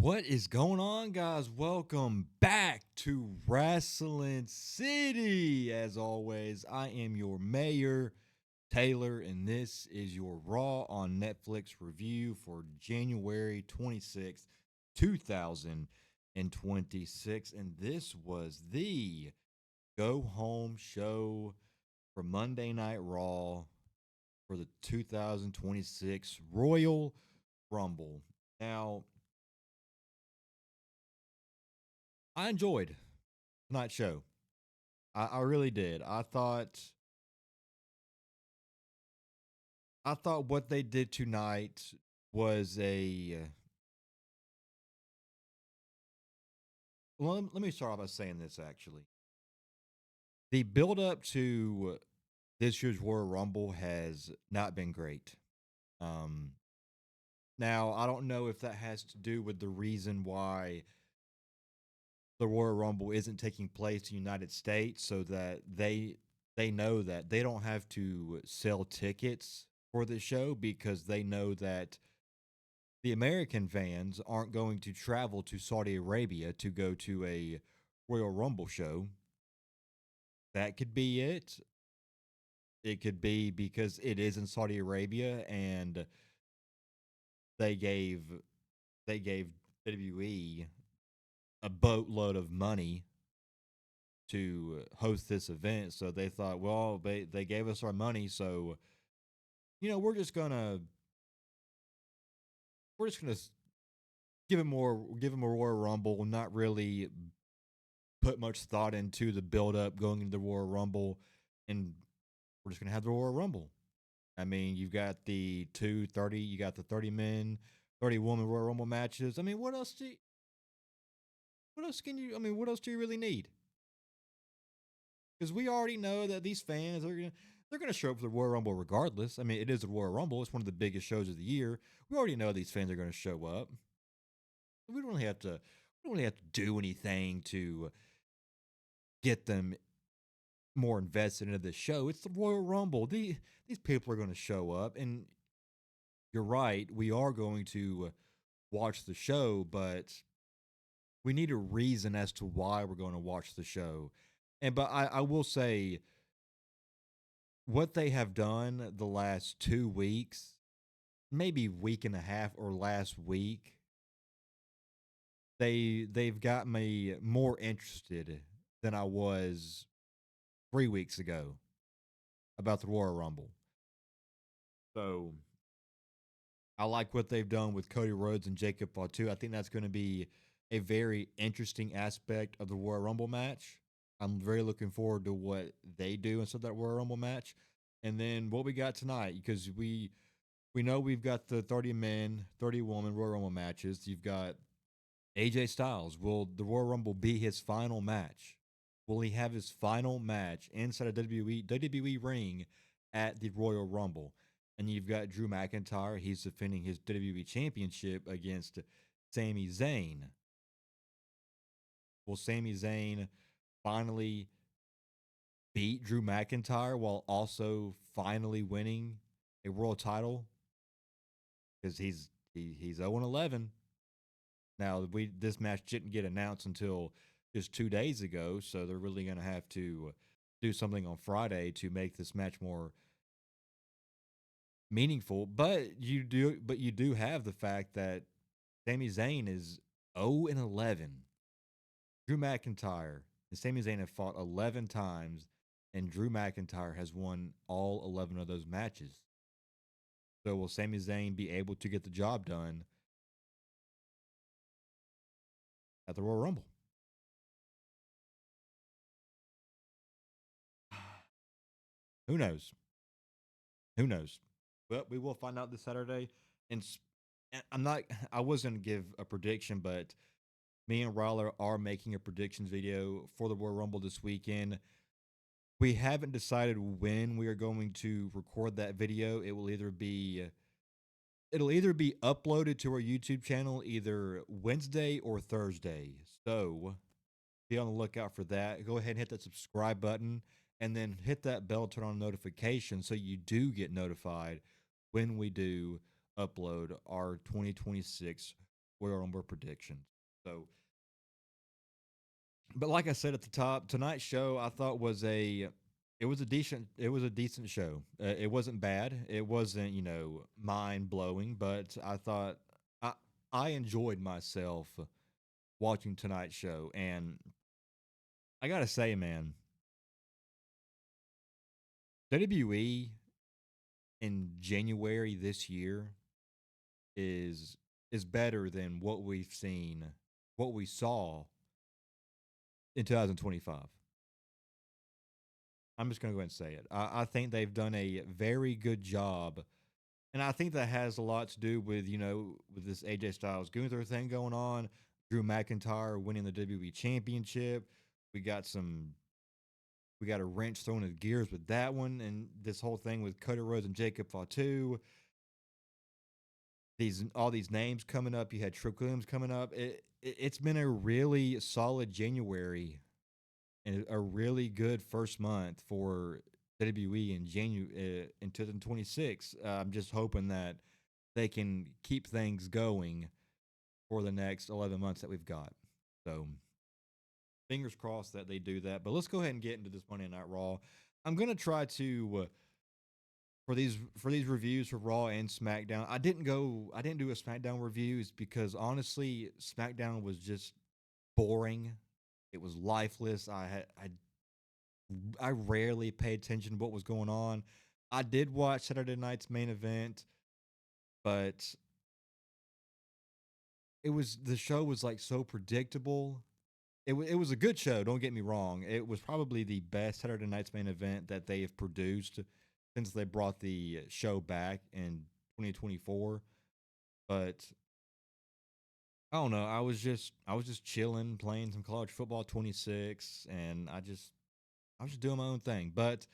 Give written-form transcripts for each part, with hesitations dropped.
What is going on, guys? Welcome back to Wrestling City. As always, I am your mayor, Taylor, and this is your Raw on Netflix review for January 26th, 2026. And this was the go home show for Monday Night Raw for the 2026 Royal Rumble. Now, I enjoyed tonight's show. I really did. I thought what they did tonight was a well. Let me start off by saying this. Actually, the build up to this year's Royal Rumble has not been great. Um, Now I don't know if that has to do with the reason why the Royal Rumble isn't taking place in the United States, so that they know that they don't have to sell tickets for the show because they know that the American fans aren't going to travel to Saudi Arabia to go to a Royal Rumble show. That could be it. It could be because it is in Saudi Arabia and they gave WWE a boatload of money to host this event. So they thought, well, they gave us our money, so we're just gonna give him a Royal Rumble, not really put much thought into the build up going into the Royal Rumble, and we're just gonna have the Royal Rumble. I mean, you got the 30 men, 30 woman Royal Rumble matches. I mean, what else do you really need? Because we already know that these fans they're gonna show up for the Royal Rumble regardless. I mean, it is the Royal Rumble; it's one of the biggest shows of the year. We already know these fans are gonna show up. We don't really have to. We don't really have to do anything to get them more invested into the show. It's the Royal Rumble. These people are going to show up, and you're right. We are going to watch the show, but we need a reason as to why we're going to watch the show. But I will say what they have done the last 2 weeks, maybe week and a half or last week, they've got me more interested than I was 3 weeks ago about the Royal Rumble. So I like what they've done with Cody Rhodes and Jacob Fatu. I think that's going to be a very interesting aspect of the Royal Rumble match. I'm very looking forward to what they do instead of that Royal Rumble match. And then what we got tonight, because we know we've got the 30 men, 30 woman Royal Rumble matches. You've got AJ Styles. Will the Royal Rumble be his final match? Will he have his final match inside a WWE ring at the Royal Rumble? And you've got Drew McIntyre. He's defending his WWE Championship against Sami Zayn. Will Sami Zayn finally beat Drew McIntyre while also finally winning a world title? Because he's 0-11. Now this match didn't get announced until just 2 days ago, so they're really going to have to do something on Friday to make this match more meaningful. But you do have the fact that Sami Zayn is 0-11. Drew McIntyre and Sami Zayn have fought 11 times, and Drew McIntyre has won all 11 of those matches. So will Sami Zayn be able to get the job done at the Royal Rumble? Who knows? Who knows? But we will find out this Saturday. And I'm not. I was going to give a prediction, but me and Ryler are making a predictions video for the Royal Rumble this weekend. We haven't decided when we are going to record that video. It'll either be uploaded to our YouTube channel either Wednesday or Thursday. So be on the lookout for that. Go ahead and hit that subscribe button and then hit that bell, turn on notifications so you do get notified when we do upload our 2026 Royal Rumble predictions. So, but like I said at the top, tonight's show I thought was a it was a decent show. It wasn't bad. It wasn't mind blowing, but I I enjoyed myself watching tonight's show, and I gotta say, man, WWE in January this year is is better than what we saw in 2025. I'm just going to go ahead and say it. I think they've done a very good job. And I think that has a lot to do with, with this AJ Styles Gunther thing going on, Drew McIntyre winning the WWE Championship. We got some, we got a wrench thrown in the gears with that one. And this whole thing with Cody Rhodes and Jacob Fatu. All these names coming up. You had Trick Williams coming up. It's been a really solid January and a really good first month for WWE in January in 2026. I'm just hoping that they can keep things going for the next 11 months that we've got. So fingers crossed that they do that. But let's go ahead and get into this Monday Night Raw. I'm gonna try to for these reviews for Raw and SmackDown. I didn't do a SmackDown reviews because honestly, SmackDown was just boring. It was lifeless. I rarely paid attention to what was going on. I did watch Saturday night's main event, but the show was like so predictable. It was a good show. Don't get me wrong. It was probably the best Saturday night's main event that they have produced since they brought the show back in 2024. But I don't know. I was just chilling, playing some college football 26, and I was just doing my own thing. But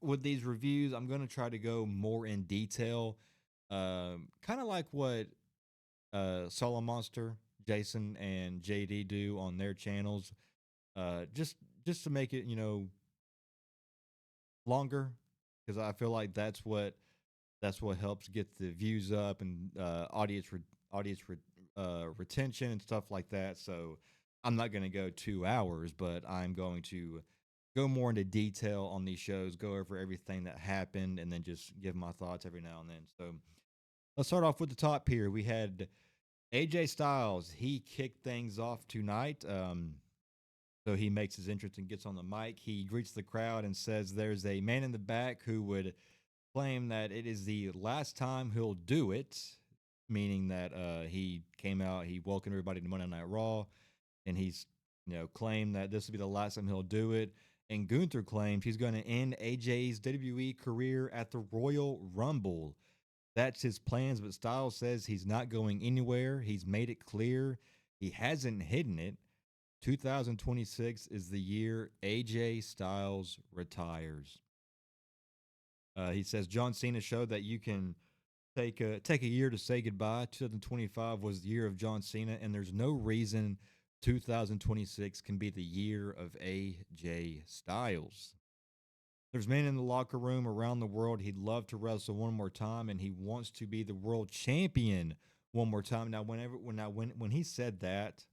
with these reviews, I'm going to try to go more in detail, kind of like what Solo Monster, Jason, and JD do on their channels. Just to make it longer, because I feel like that's what helps get the views up and retention and stuff like that. So I'm not going to go 2 hours, but I'm going to go more into detail on these shows, go over everything that happened, and then just give my thoughts every now and then. So let's start off with the top here. We had AJ Styles. He kicked things off tonight. So he makes his entrance and gets on the mic. He greets the crowd and says there's a man in the back who would claim that it is the last time he'll do it, meaning that he came out, he welcomed everybody to Monday Night Raw, and he's claimed that this will be the last time he'll do it. And Gunther claims he's going to end AJ's WWE career at the Royal Rumble. That's his plans, but Styles says he's not going anywhere. He's made it clear. He hasn't hidden it. 2026 is the year AJ Styles retires. He says John Cena showed that you can take a year to say goodbye. 2025 was the year of John Cena, and there's no reason 2026 can be the year of AJ Styles. There's men in the locker room around the world he'd love to wrestle one more time, and he wants to be the world champion one more time. Now, when he said that,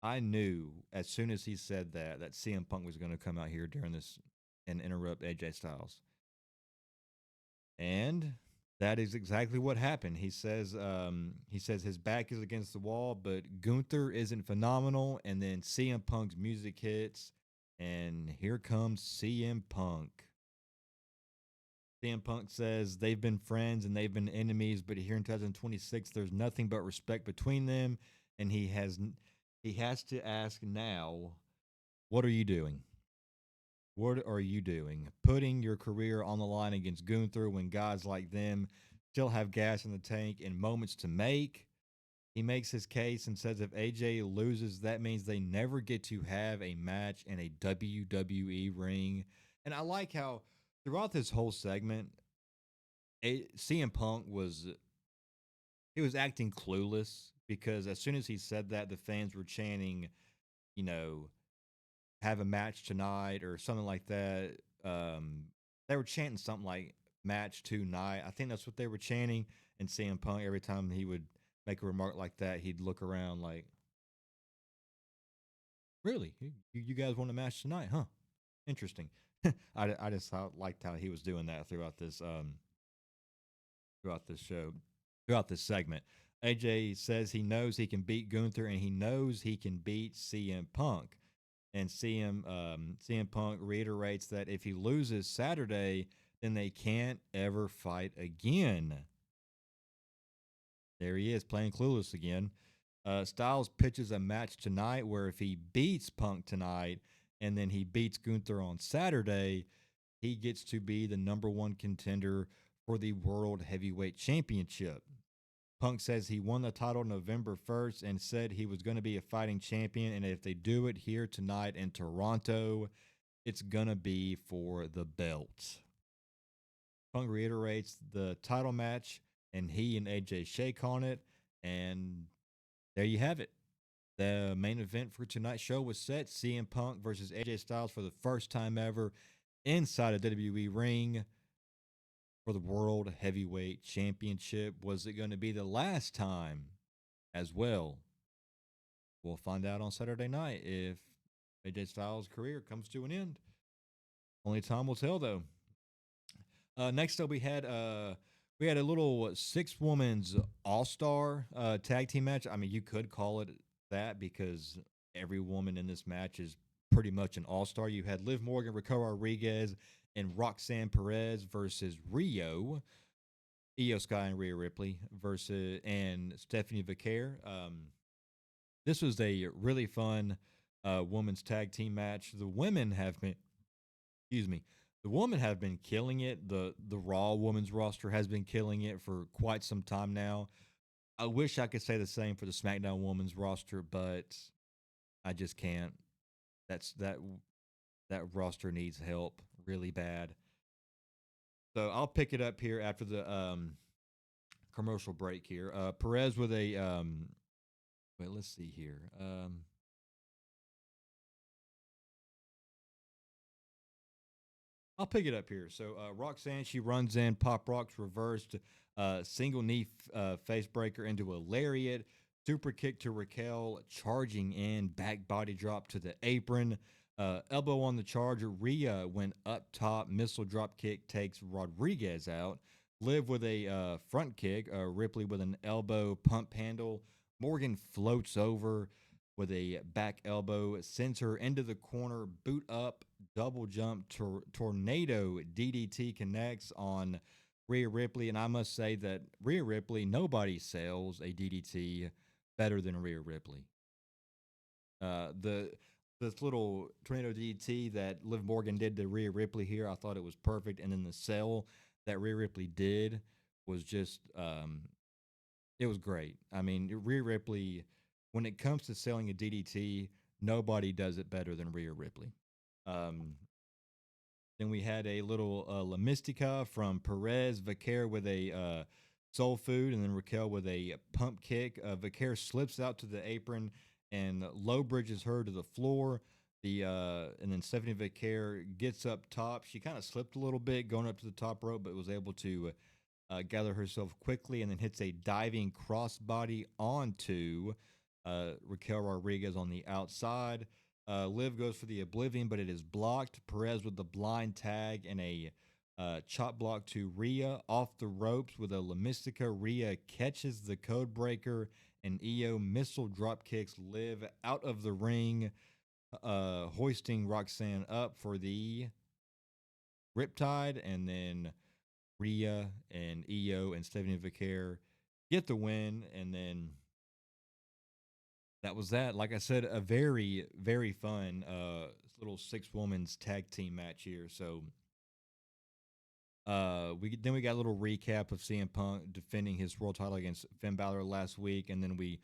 I knew as soon as he said that CM Punk was going to come out here during this and interrupt AJ Styles. And that is exactly what happened. He says his back is against the wall, but Gunther isn't phenomenal. And then CM Punk's music hits, and here comes CM Punk. CM Punk says they've been friends and they've been enemies, but here in 2026, there's nothing but respect between them, and he has to ask now, what are you doing? What are you doing? Putting your career on the line against Gunther when guys like them still have gas in the tank and moments to make. He makes his case and says if AJ loses, that means they never get to have a match in a WWE ring. And I like how throughout this whole segment, CM Punk was acting clueless because as soon as he said that, the fans were chanting, you know, have a match tonight or something like that. They were chanting something like match tonight. I think that's what they were chanting. And CM Punk, every time he would make a remark like that, he'd look around like, "Really? You guys want a match tonight, huh? Interesting." I just liked how he was doing that throughout this show, throughout this segment. AJ says he knows he can beat Gunther and he knows he can beat CM Punk. And CM Punk reiterates that if he loses Saturday, then they can't ever fight again. There he is playing clueless again. Styles pitches a match tonight where if he beats Punk tonight and then he beats Gunther on Saturday, he gets to be the number one contender for the World Heavyweight Championship. Punk says he won the title November 1st and said he was going to be a fighting champion. And if they do it here tonight in Toronto, it's going to be for the belt. Punk reiterates the title match, and he and AJ shake on it. And there you have it. The main event for tonight's show was set CM Punk versus AJ Styles for the first time ever inside a WWE ring for the World Heavyweight Championship. Was it going to be the last time as well? We'll find out on Saturday night if AJ Styles' career comes to an end. Only time will tell, though. Next up, we had a little six women's all star tag team match. I mean, you could call it that because every woman in this match is pretty much an all star. You had Liv Morgan, Raquel Rodriguez, and Roxanne Perez versus Io Sky and Rhea Ripley versus and Stephanie Vaquer. This was a really fun women's tag team match. The women have been, excuse me, the women have been killing it. The Raw women's roster has been killing it for quite some time now. I wish I could say the same for the SmackDown women's roster, but I just can't. That roster needs help really bad. So I'll pick it up here after the commercial break here. Perez with a wait, let's see here. I'll pick it up here. So Roxanne, she runs in, Pop Rock's reversed, single knee face breaker into a lariat, super kick to Raquel, charging in, back body drop to the apron, elbow on the charge. Rhea went up top, missile drop kick takes Rodriguez out. Liv with a front kick, Ripley with an elbow pump handle. Morgan floats over with a back elbow, sends her into the corner, boot up, double jump, tornado DDT connects on Rhea Ripley. And I must say that Rhea Ripley, nobody sells a DDT better than Rhea Ripley. The this little tornado DDT that Liv Morgan did to Rhea Ripley here, I thought it was perfect. And then the sell that Rhea Ripley did was just it was great. I mean, Rhea Ripley, when it comes to selling a DDT, nobody does it better than Rhea Ripley. Um, then we had a little La Mystica from Perez, Vaquer with a soul food, and then Raquel with a pump kick. Vaquer slips out to the apron and low bridges her to the floor. And then Stephanie Vaquer gets up top. She kind of slipped a little bit going up to the top rope, but was able to gather herself quickly and then hits a diving crossbody onto Raquel Rodriguez on the outside. Liv goes for the Oblivion, but it is blocked. Perez with the blind tag and a chop block to Rhea off the ropes with a La Mystica. Rhea catches the code breaker and Io missile drop kicks Liv out of the ring, hoisting Roxanne up for the Riptide, and then Rhea and Io and Stephanie Vaquer get the win, and then that was that. Like I said, a very, very fun little six women's tag team match here. So we got a little recap of CM Punk defending his world title against Finn Balor last week, and then we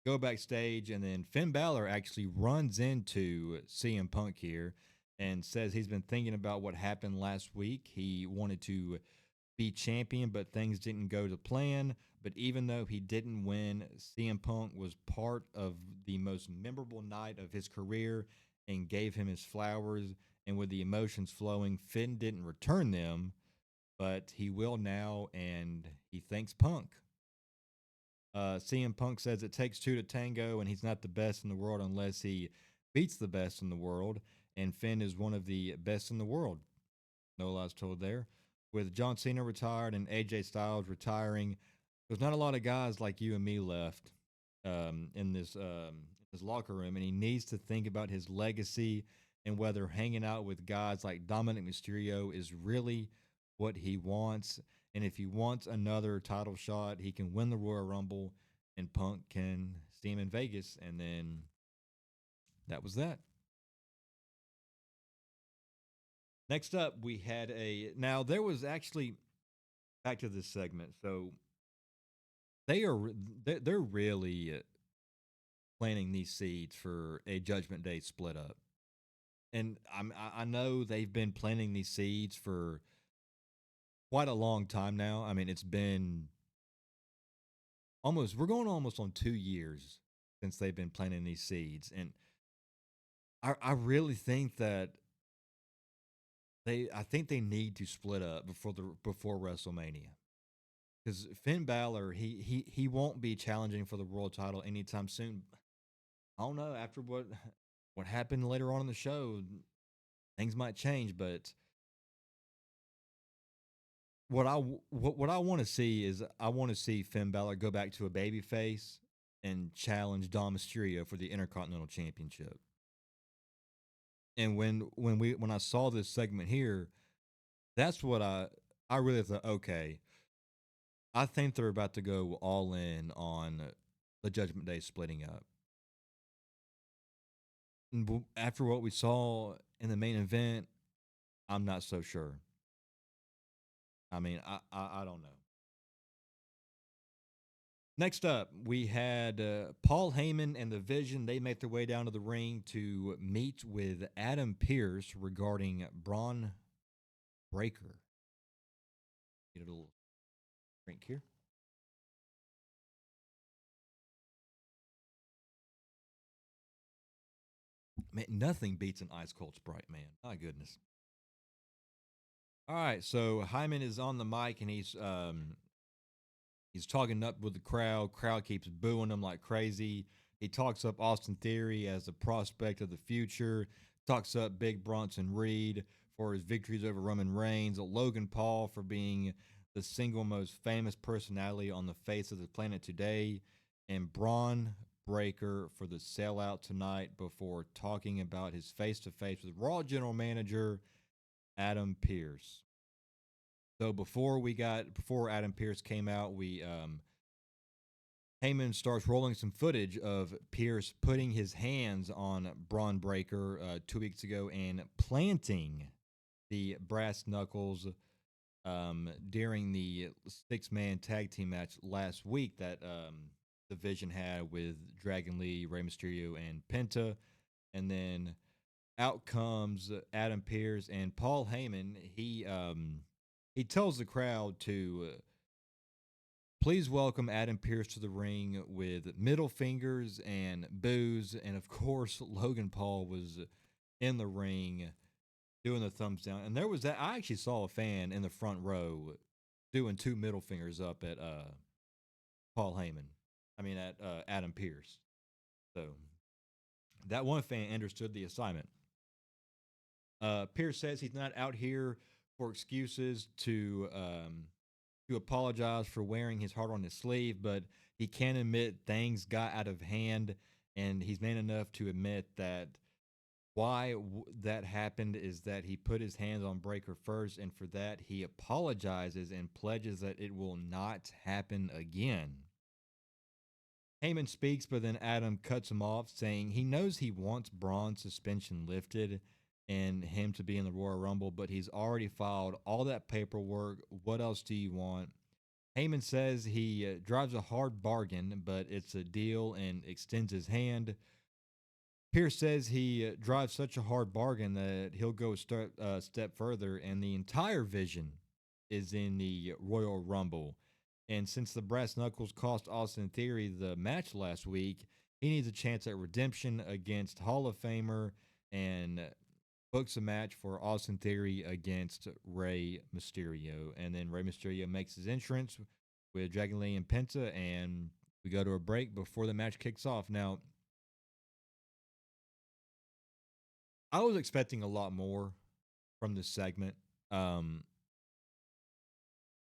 go backstage, and then Finn Balor actually runs into CM Punk here and says he's been thinking about what happened last week. He wanted to be champion, but things didn't go to plan. But even though he didn't win, CM Punk was part of the most memorable night of his career and gave him his flowers. And with the emotions flowing, Finn didn't return them, but he will now, and he thanks Punk. CM Punk says it takes two to tango, and he's not the best in the world unless he beats the best in the world. And Finn is one of the best in the world. No lies told there. With John Cena retired and AJ Styles retiring, there's not a lot of guys like you and me left in this locker room, and he needs to think about his legacy and whether hanging out with guys like Dominic Mysterio is really what he wants. And if he wants another title shot, he can win the Royal Rumble, and Punk can see him in Vegas. And then that was that. Next up, we had a. Now there was actually back to this segment. So they are they're really planting these seeds for a Judgment Day split up. And I know they've been planting these seeds for quite a long time now. I mean, it's been almost we're going almost on 2 years since they've been planting these seeds, and I really think that I think they need to split up before WrestleMania, because Finn Balor he won't be challenging for the world title anytime soon. I don't know after what happened later on in the show, things might change, but what I want to see is I want to see Finn Balor go back to a baby face and challenge Dom Mysterio for the Intercontinental Championship. And when I saw this segment here, that's what I really thought. Okay, I think they're about to go all in on the Judgment Day splitting up. And after what we saw in the main event, I'm not so sure. I mean, I don't know. Next up, we had Paul Heyman and the Vision. They make their way down to the ring to meet with Adam Pierce regarding Braun Breaker. Get a little drink here. Man, nothing beats an ice cold Sprite, man. My goodness. All right, so Hyman is on the mic and he's talking up with the crowd. Crowd keeps booing him like crazy. He talks up Austin Theory as a prospect of the future. Talks up Big Bronson Reed for his victories over Roman Reigns. Logan Paul for being the single most famous personality on the face of the planet today. And Braun Breaker for the sellout tonight before talking about his face to face with Raw General Manager Adam Pierce. So before Adam Pierce came out, we Heyman starts rolling some footage of Pierce putting his hands on Braun Breaker 2 weeks ago and planting the brass knuckles during the 6-man tag team match last week that the Vision had with Dragon Lee, Rey Mysterio, and Penta. And then out comes Adam Pierce and Paul Heyman. He tells the crowd to please welcome Adam Pierce to the ring with middle fingers and boos. And of course, Logan Paul was in the ring doing the thumbs down. And there was that. I actually saw a fan in the front row doing two middle fingers up at Paul Heyman. I mean, at Adam Pierce. So that one fan understood the assignment. Pierce says he's not out here for excuses to apologize for wearing his heart on his sleeve, but he can admit things got out of hand, and he's man enough to admit that that happened is that he put his hands on Breaker first, and for that he apologizes and pledges that it will not happen again. Heyman speaks, but then Adam cuts him off, saying he knows he wants Braun's suspension lifted and him to be in the Royal Rumble, but he's already filed all that paperwork. What else do you want? Heyman says he drives a hard bargain, but it's a deal and extends his hand. Pierce says he drives such a hard bargain that he'll go a step further, and the entire Vision is in the Royal Rumble. And since the brass knuckles cost Austin Theory the match last week, he needs a chance at redemption against Hall of Famer and books a match for Austin Theory against Rey Mysterio. And then Rey Mysterio makes his entrance with Dragon Lee and Penta, and We go to a break before the match kicks off. Now, I was expecting a lot more from this segment. Um,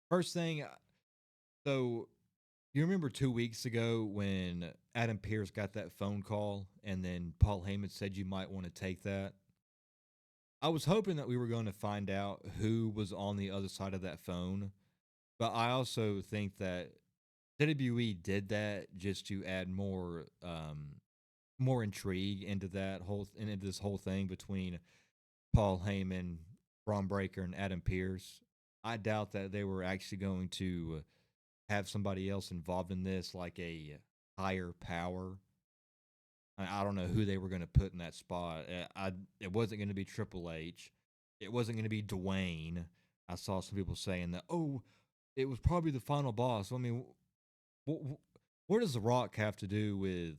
First thing, so you remember 2 weeks ago when Adam Pierce got that phone call and then Paul Heyman said you might want to take that? I was hoping that we were going to find out who was on the other side of that phone, but I also think that WWE did that just to add more intrigue into that whole into this whole thing between Paul Heyman, Braun Breaker, and Adam Pierce. I doubt that they were actually going to have somebody else involved in this, like a higher power. I don't know who they were going to put in that spot. It wasn't going to be Triple H. It wasn't going to be Dwayne. I saw some people saying that. Oh, it was probably the final boss. I mean, what does The Rock have to do with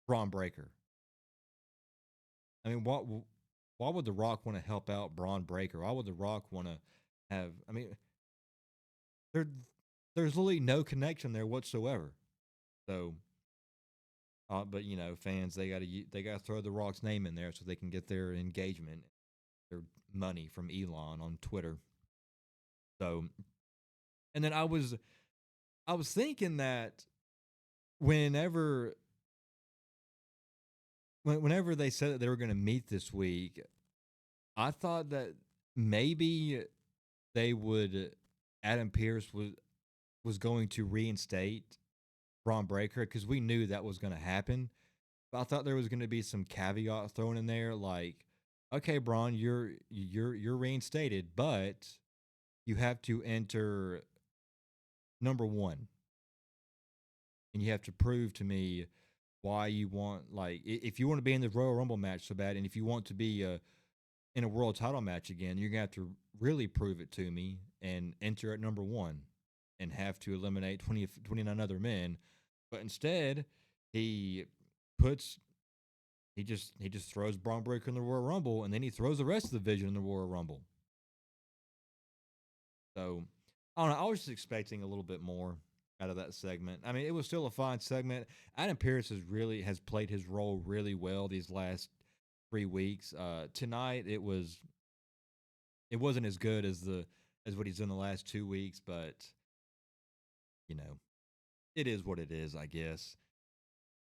Braun Breaker? I mean, why would The Rock want to help out Braun Breaker? Why would The Rock want to have? I mean, there there's literally no connection there whatsoever. So, but fans they got to throw The Rock's name in there so they can get their engagement, their money from Elon on Twitter. So, and then I was thinking that whenever whenever they said that they were going to meet this week, I thought that maybe they would Adam Pierce was going to reinstate Braun Breaker because we knew that was going to happen. But I thought there was going to be some caveat thrown in there, like, okay, Braun, you're reinstated, but you have to enter number one, and you have to prove to me why you want, like, if you want to be in the Royal Rumble match so bad, and if you want to be in a world title match again, you're gonna have to really prove it to me and enter at number one and have to eliminate 29 other men. But instead, he puts he just throws Braun Breaker in the Royal Rumble, and then he throws the rest of the division in the Royal Rumble. So I don't know. I was just expecting a little bit more out of that segment. I mean, it was still a fine segment. Adam Pierce has played his role really well these last 3 weeks. Tonight it wasn't as good as what he's done the last 2 weeks, but you know, it is what it is, I guess.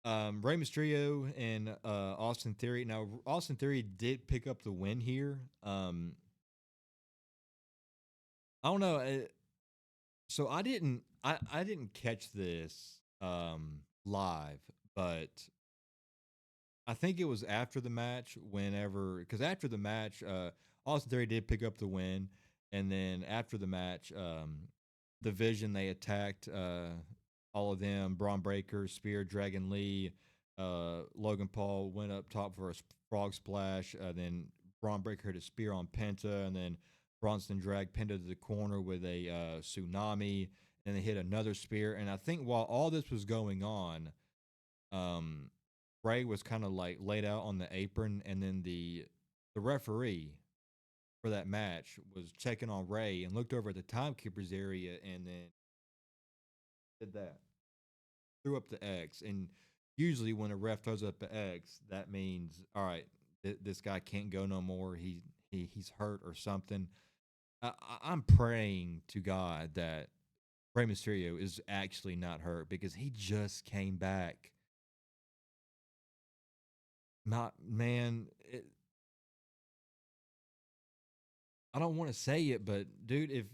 Rey Mysterio and Austin Theory. Now, Austin Theory did pick up the win here. I don't know. So I didn't catch this live, but I think it was after the match. Whenever, because after the match, Austin Theory did pick up the win, and then after the match, the Vision they attacked all of them. Braun Breaker, Spear, Dragon Lee, Logan Paul went up top for a frog splash. Then Braun Breaker hit a spear on Penta, and then Bronson dragged Penta to the corner with a tsunami, and they hit another spear. And I think while all this was going on, um, Ray was kind of like laid out on the apron, and then the referee for that match was checking on Ray and looked over at the timekeepers area, and then did that, threw up the X. And usually when a ref throws up the X, that means all right, this guy can't go no more. He's hurt or something. I'm praying to God that Rey Mysterio is actually not hurt because he just came back. Not man, I don't want to say it, but dude,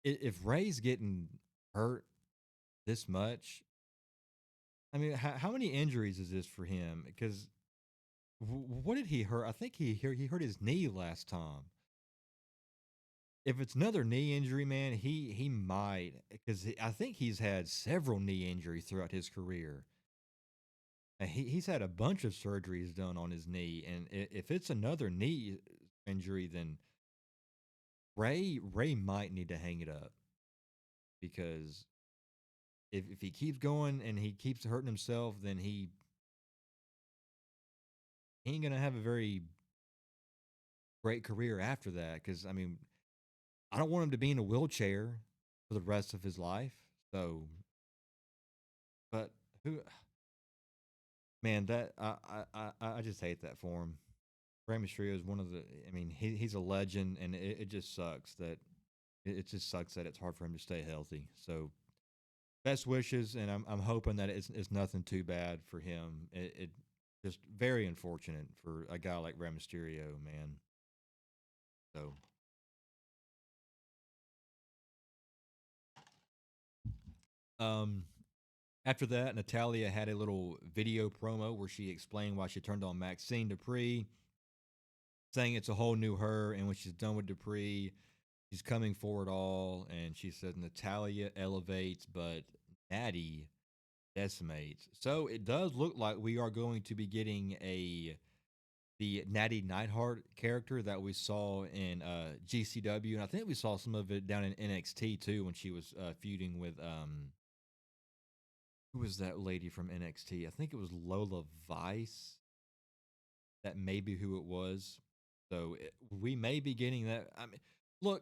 if Ray's getting hurt this much, I mean, how many injuries is this for him? Because what did he hurt? I think he hurt his knee last time. If it's another knee injury, man, he might, because I think he's had several knee injuries throughout his career. And he's had a bunch of surgeries done on his knee, and if it's another knee injury, then Ray might need to hang it up because if he keeps going and he keeps hurting himself, then he ain't gonna have a very great career after that. Because I mean, I don't want him to be in a wheelchair for the rest of his life. So But who, man, that I just hate that for him. Rey Mysterio is one of the. I mean, he's a legend, and it just sucks that it just sucks that it's hard for him to stay healthy. So best wishes, and I'm hoping that it's nothing too bad for him. It just very unfortunate for a guy like Rey Mysterio, man. So um, after that, Natalia had a little video promo where she explained why she turned on Maxine Dupree, saying it's a whole new her, and when she's done with Dupree, she's coming for it all. And she said Natalia elevates, but Natty decimates. So it does look like we are going to be getting a the Natty Neidhart character that we saw in GCW, and I think we saw some of it down in NXT too when she was feuding with who was that lady from NXT? I think it was Lola Vice. That may be who it was. So we may be getting that. I mean, look,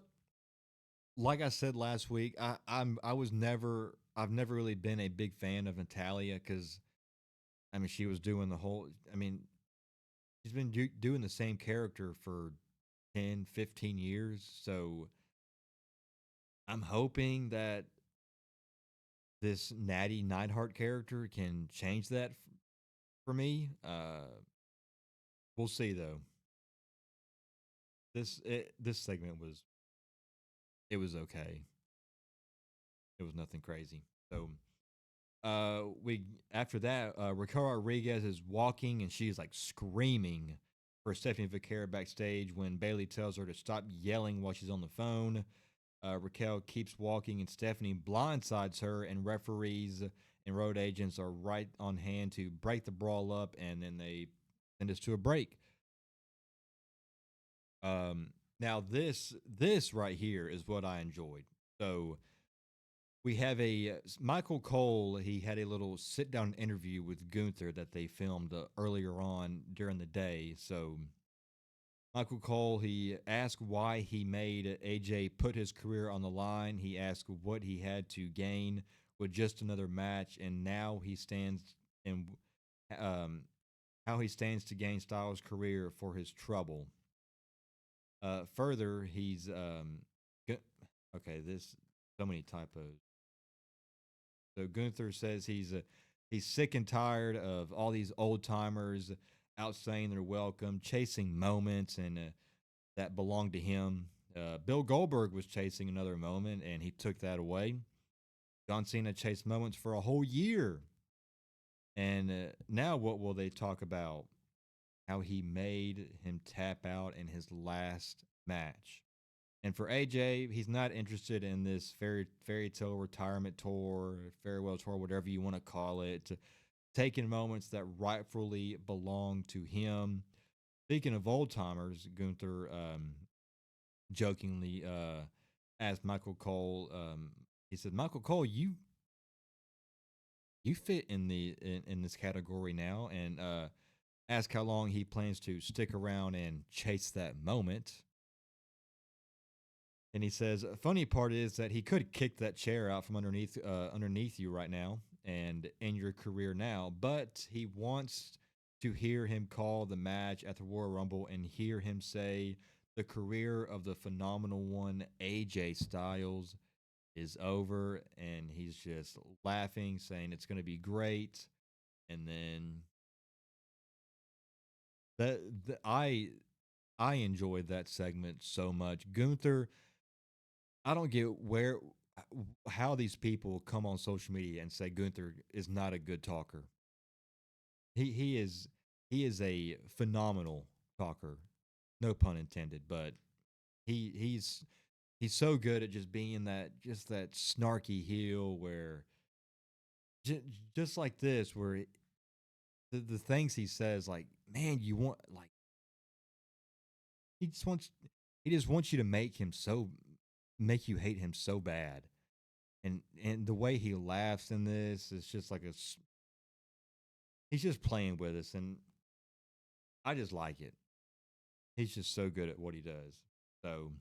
like I said last week, I've never really been a big fan of Natalia because I mean she was doing the whole. I mean she's been doing the same character for 10, 15 years. So I'm hoping that this Natty Neidhart character can change that for me. We'll see though. This segment was it was okay. It was nothing crazy. So we after that Raquel Rodriguez is walking and she's like screaming for Stephanie Vaquera backstage when Bailey tells her to stop yelling while she's on the phone. Raquel keeps walking and Stephanie blindsides her, and referees and road agents are right on hand to break the brawl up, and then they send us to a break. Now this right here is what I enjoyed. So we have a Michael Cole. He had a little sit down interview with Gunther that they filmed earlier on during the day. So Michael Cole, he asked why he made AJ put his career on the line. He asked what he had to gain with just another match, and now he stands in um, how he stands to gain Styles' career for his trouble. Further, he's okay. This so many typos. So Gunther says he's sick and tired of all these old timers out saying they're welcome, chasing moments and that belonged to him. Bill Goldberg was chasing another moment, and he took that away. John Cena chased moments for a whole year, and now what will they talk about? How he made him tap out in his last match. And for AJ, he's not interested in this fairy tale retirement tour, farewell tour, whatever you want to call it. Taking moments that rightfully belong to him. Speaking of old timers, Gunther jokingly asked Michael Cole. He said, "Michael Cole, you fit in in this category now," and ask how long he plans to stick around and chase that moment. And he says, "Funny part is that he could kick that chair out from underneath you right now and end your career now, but he wants to hear him call the match at the Royal Rumble and hear him say the career of the phenomenal one AJ Styles is over." And he's just laughing, saying it's going to be great. And then I enjoyed that segment so much. Gunther, I don't get how these people come on social media and say Gunther is not a good talker. He is a phenomenal talker, no pun intended. But he's so good at just being that snarky heel where j- just like this where the things he says, like, man, you want, like, he just wants he just wants you to make you hate him so bad. And the way he laughs in this is just like he's just playing with us, and I just like it. He's just so good at what he does. So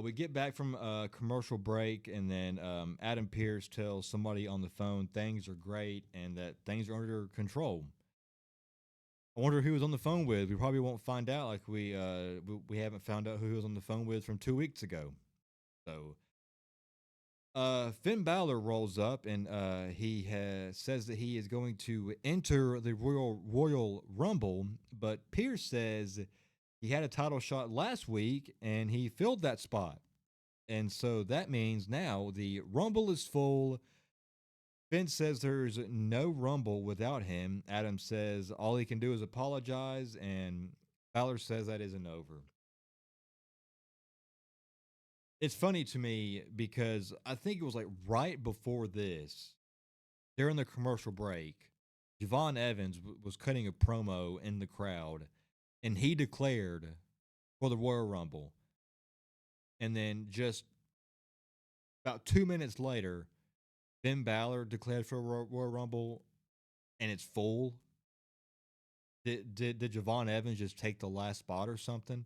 We get back from a commercial break, and then Adam Pierce tells somebody on the phone things are great and that things are under control. I wonder who he was on the phone with. We probably won't find out. Like we haven't found out who he was on the phone with from 2 weeks ago. So Finn Balor rolls up and says that he is going to enter the Royal Rumble, but Pierce says he had a title shot last week and he filled that spot. And so that means now the Rumble is full. Finn says there's no Rumble without him. Adam says all he can do is apologize, and Balor says that isn't over. It's funny to me because I think it was like right before this, during the commercial break, Javon Evans was cutting a promo in the crowd, and he declared for the Royal Rumble. And then just about 2 minutes later, Finn Balor declared for Royal Rumble, and it's full. Did Javon Evans just take the last spot or something?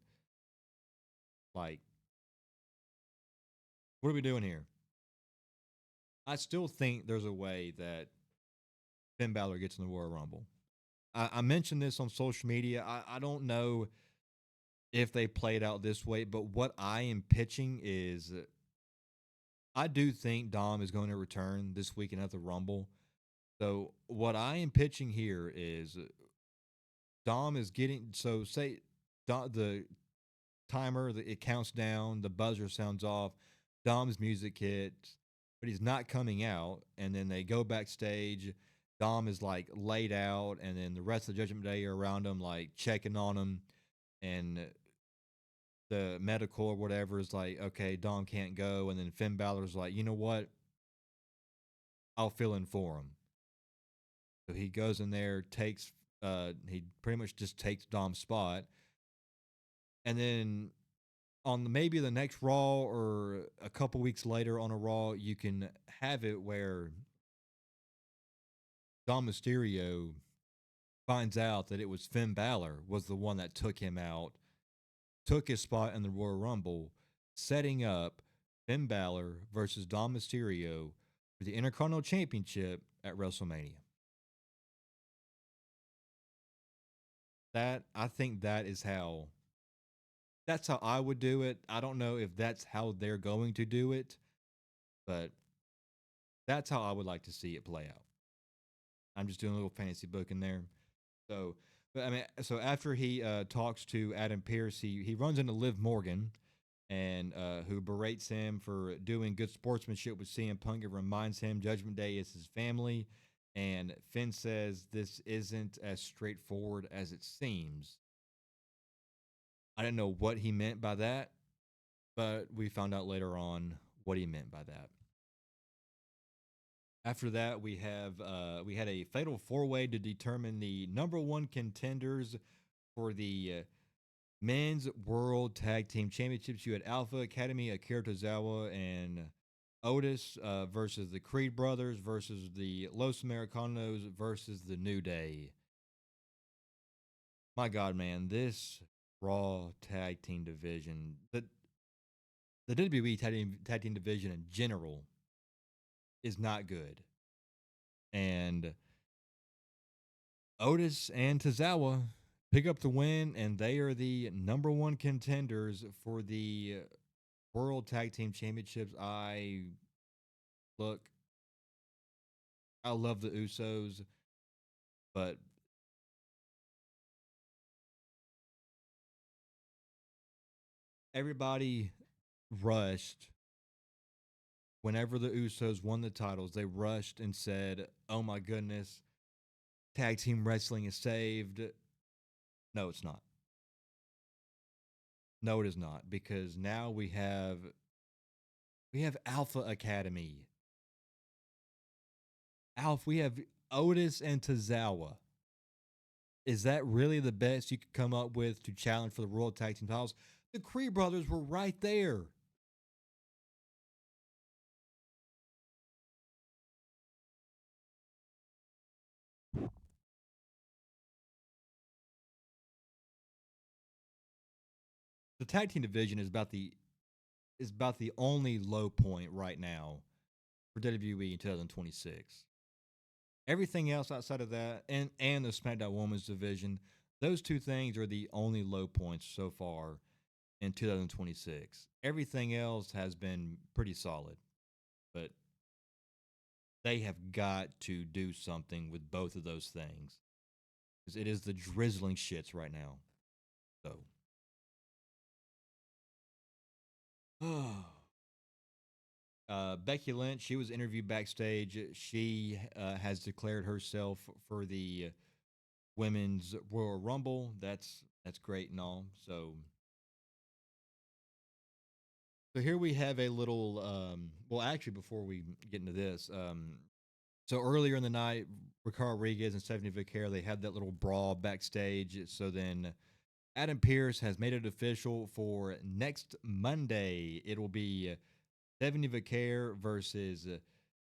Like, what are we doing here? I still think there's a way that Finn Balor gets in the Royal Rumble. I mentioned this on social media. I don't know if they played out this way, but what I am pitching is I do think Dom is going to return this weekend at the Rumble. So what I am pitching here is Dom is getting say the timer, it counts down, the buzzer sounds off, Dom's music hits, but he's not coming out. And then they go backstage. Dom is like laid out, and then the rest of the Judgment Day are around him, like checking on him. And the medical or whatever is like, okay, Dom can't go. And then Finn Balor's like, you know what? I'll fill in for him. So he goes in there, he pretty much just takes Dom's spot. And then on maybe the next Raw or a couple weeks later on a Raw, you can have it where Dom Mysterio finds out that it was Finn Balor was the one that took him out, took his spot in the Royal Rumble, setting up Finn Balor versus Dom Mysterio for the Intercontinental Championship at WrestleMania. That I think that's how I would do it. I don't know if that's how they're going to do it, but that's how I would like to see it play out. I'm just doing a little fantasy book in there. So, but I mean, so after he talks to Adam Pearce, he runs into Liv Morgan, and who berates him for doing good sportsmanship with CM Punk. It reminds him Judgment Day is his family, and Finn says this isn't as straightforward as it seems. I didn't know what he meant by that, but we found out later on what he meant by that. After that, we had a fatal four way to determine the number one contenders for the men's world tag team championships. You had Alpha Academy, Akira Tozawa, and Otis versus the Creed brothers versus the Los Americanos versus the New Day. My God, man, this Raw tag team division, the WWE tag team division in general is not good. And Otis and Tozawa pick up the win, and they are the number one contenders for the World Tag Team Championships. Look, I love the Usos, but everybody rushed whenever the Usos won the titles. They rushed and said, "Oh my goodness, tag team wrestling is saved." No, it's not. No, it is not, because now we have Alpha Academy. We have Otis and Tozawa. Is that really the best you could come up with to challenge for the World Tag Team titles? The Creed brothers were right there. The tag team division is about is about the only low point right now for WWE in 2026. Everything else outside of that, and the SmackDown Women's division, those two things are the only low points so far in 2026. Everything else has been pretty solid, but they have got to do something with both of those things because it is the drizzling shits right now. So, Becky Lynch, she was interviewed backstage. She has declared herself for the women's Royal Rumble. That's great and all. So here we have a little. Well, actually, before we get into this, so earlier in the night, Ricardo Rodriguez and Stephanie Vicaire, they had that little brawl backstage. So then Adam Pearce has made it official for next Monday. It will be Stephanie Vicaire versus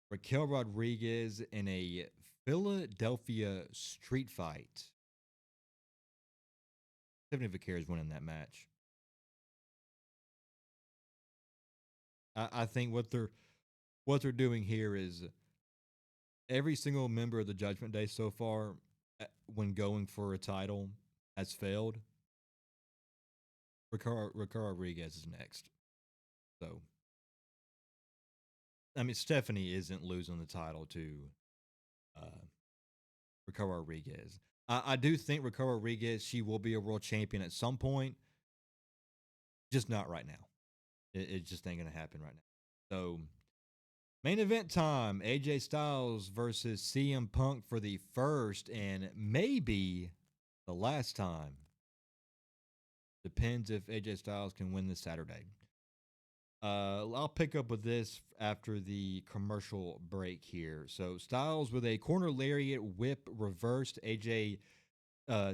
Raquel Rodriguez in a Philadelphia street fight. Stephanie Vicaire is winning that match. I think what they're doing here is every single member of the Judgment Day so far, when going for a title, has failed. Ricardo Rodriguez is next. So, I mean, Stephanie isn't losing the title to uh, Ricardo Rodriguez. I do think Ricardo Rodriguez, she will be a world champion at some point, just not right now. It just ain't going to happen right now. So, main event time, AJ Styles versus CM Punk for the first and maybe the last time. Depends if AJ Styles can win this Saturday. I'll pick up with this after the commercial break here. So Styles with a corner lariat whip reversed. AJ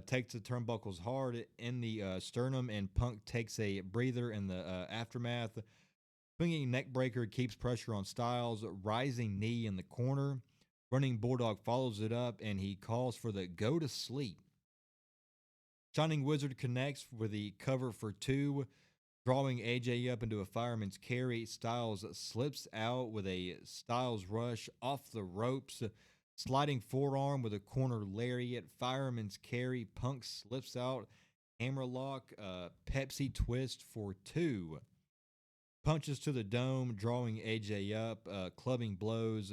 takes the turnbuckles hard in the sternum, and Punk takes a breather in the aftermath. Swinging neckbreaker keeps pressure on Styles. Rising knee in the corner. Running Bulldog follows it up, and he calls for the go to sleep. Shining Wizard connects with the cover for two, drawing AJ up into a fireman's carry. Styles slips out with a Styles rush off the ropes. Sliding forearm with a corner lariat. Fireman's carry. Punk slips out. Hammerlock. Pepsi twist for two. Punches to the dome, drawing AJ up. Clubbing blows.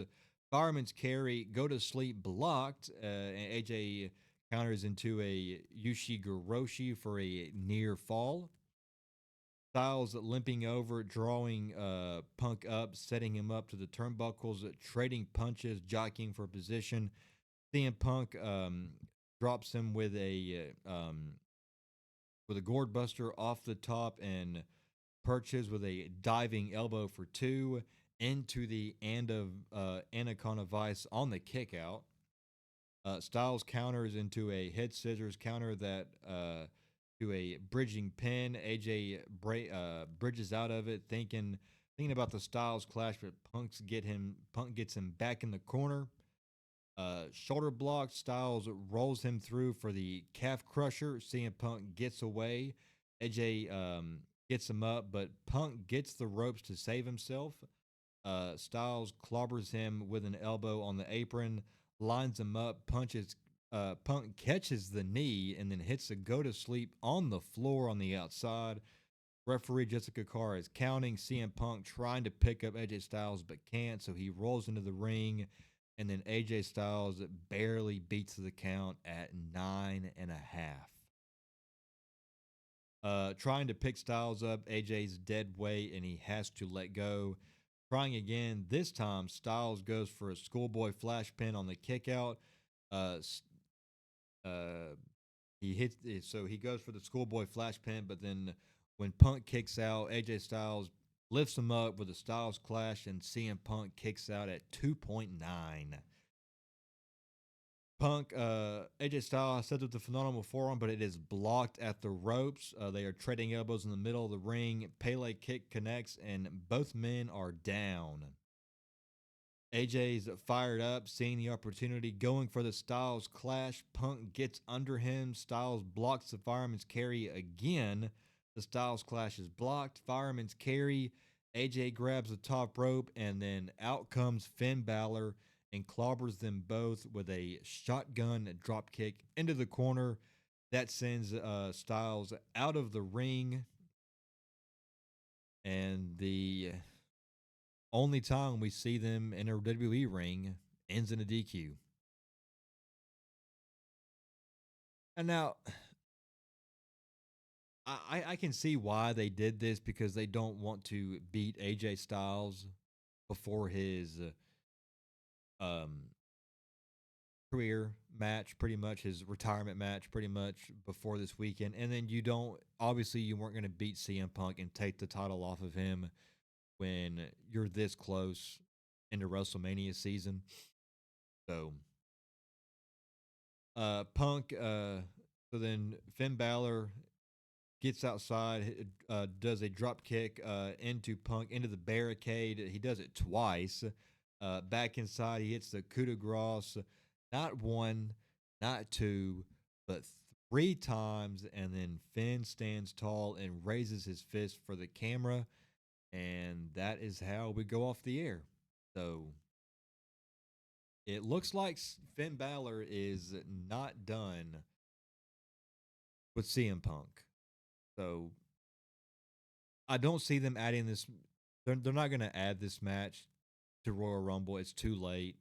Fireman's carry. Go to sleep blocked. And AJ counters into a Yushigoroshi for a near fall. Styles limping over, drawing Punk up, setting him up to the turnbuckles, trading punches, jockeying for position. CM Punk drops him with a gourd buster off the top and perches with a diving elbow for two into the end of Anaconda Vice on the kick out. Styles counters into a head scissors counter that to a bridging pin. AJ bridges out of it, thinking about the Styles clash, but Punk gets him back in the corner. Shoulder block. Styles rolls him through for the calf crusher. CM Punk gets away. AJ gets him up, but Punk gets the ropes to save himself. Styles clobbers him with an elbow on the apron, lines him up, punches. Punk catches the knee and then hits a go to sleep on the floor on the outside. Referee Jessica Carr is counting. CM Punk trying to pick up AJ Styles but can't, so he rolls into the ring, and then AJ Styles barely beats the count at 9.5. Trying to pick Styles up, AJ's dead weight, and he has to let go. Trying again, this time Styles goes for a schoolboy flash pin on the kickout. Uh, he hits it, so he goes for the schoolboy flash pin, but then when Punk kicks out, AJ Styles lifts him up with a Styles clash, and CM Punk kicks out at 2.9. AJ Styles sets up the phenomenal forearm, but it is blocked at the ropes. They are trading elbows in the middle of the ring. Pele kick connects, and both men are down. AJ's fired up, seeing the opportunity, going for the Styles clash. Punk gets under him. Styles blocks the fireman's carry again. The Styles clash is blocked. Fireman's carry. AJ grabs the top rope, and then out comes Finn Balor and clobbers them both with a shotgun drop kick into the corner. That sends Styles out of the ring, and the only time we see them in a WWE ring ends in a DQ. And now I can see why they did this because they don't want to beat AJ Styles before his um, career match, pretty much his retirement match, pretty much before this weekend. And then you don't, obviously, you weren't going to beat CM Punk and take the title off of him when you're this close into WrestleMania season. So, Punk, so then Finn Balor gets outside, does a drop kick into Punk into the barricade. He does it twice. Back inside, he hits the coup de grace, not one, not two, but three times. And then Finn stands tall and raises his fist for the camera. And that is how we go off the air. So it looks like Finn Balor is not done with CM Punk. So I don't see them adding this. They're not going to add this match to Royal Rumble. It's too late.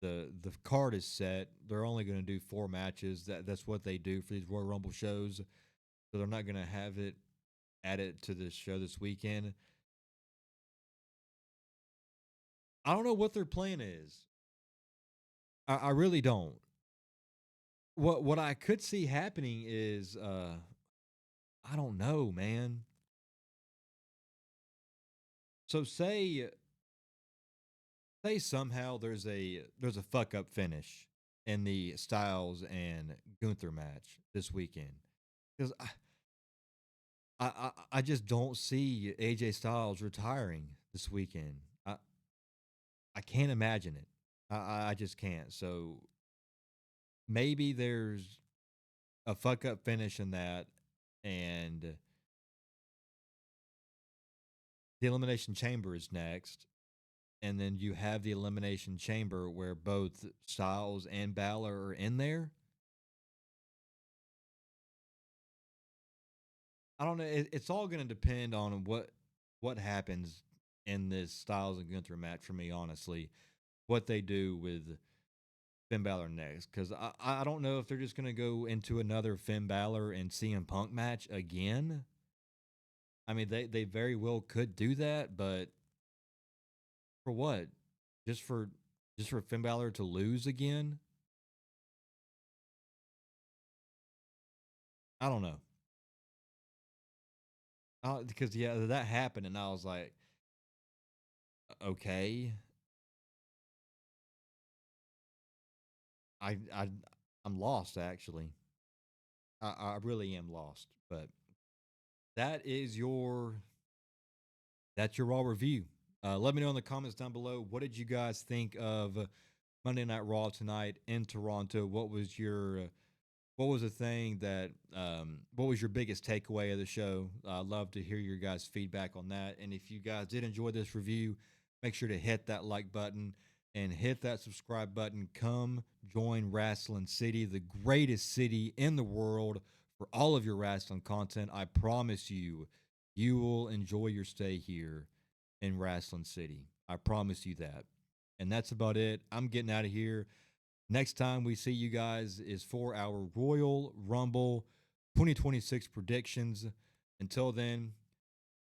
The card is set. They're only going to do 4 matches. That's what they do for these Royal Rumble shows. So they're not going to have it added to this show this weekend. I don't know what their plan is. I really don't. What I could see happening is I don't know, man. So say somehow there's a fuck up finish in the Styles and Gunther match this weekend because I just don't see AJ Styles retiring this weekend. I can't imagine it. I just can't. So maybe there's a fuck up finish in that, and the Elimination Chamber is next, and then you have the Elimination Chamber where both Styles and Balor are in there. I don't know. It's all going to depend on what happens in this Styles and Gunther match for me, honestly. What they do with Finn Balor next, because I don't know if they're just going to go into another Finn Balor and CM Punk match again. I mean, they very well could do that, but for what? Just for just for Finn Balor to lose again? I don't know. Because yeah, that happened, and I was like, okay, I I I'm lost actually. I really am lost. But that is your Raw review. Let me know in the comments down below. What did you guys think of Monday Night Raw tonight in Toronto? What was the thing that what was your biggest takeaway of the show? I'd love to hear your guys' feedback on that. And if you guys did enjoy this review, make sure to hit that like button and hit that subscribe button. Come join Wrestling City, the greatest city in the world for all of your wrestling content. I promise you, you will enjoy your stay here in Wrestling City. I promise you that. And that's about it. I'm getting out of here. Next time we see you guys is for our Royal Rumble 2026 predictions. Until then,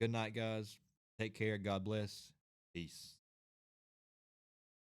good night, guys. Take care. God bless. Peace.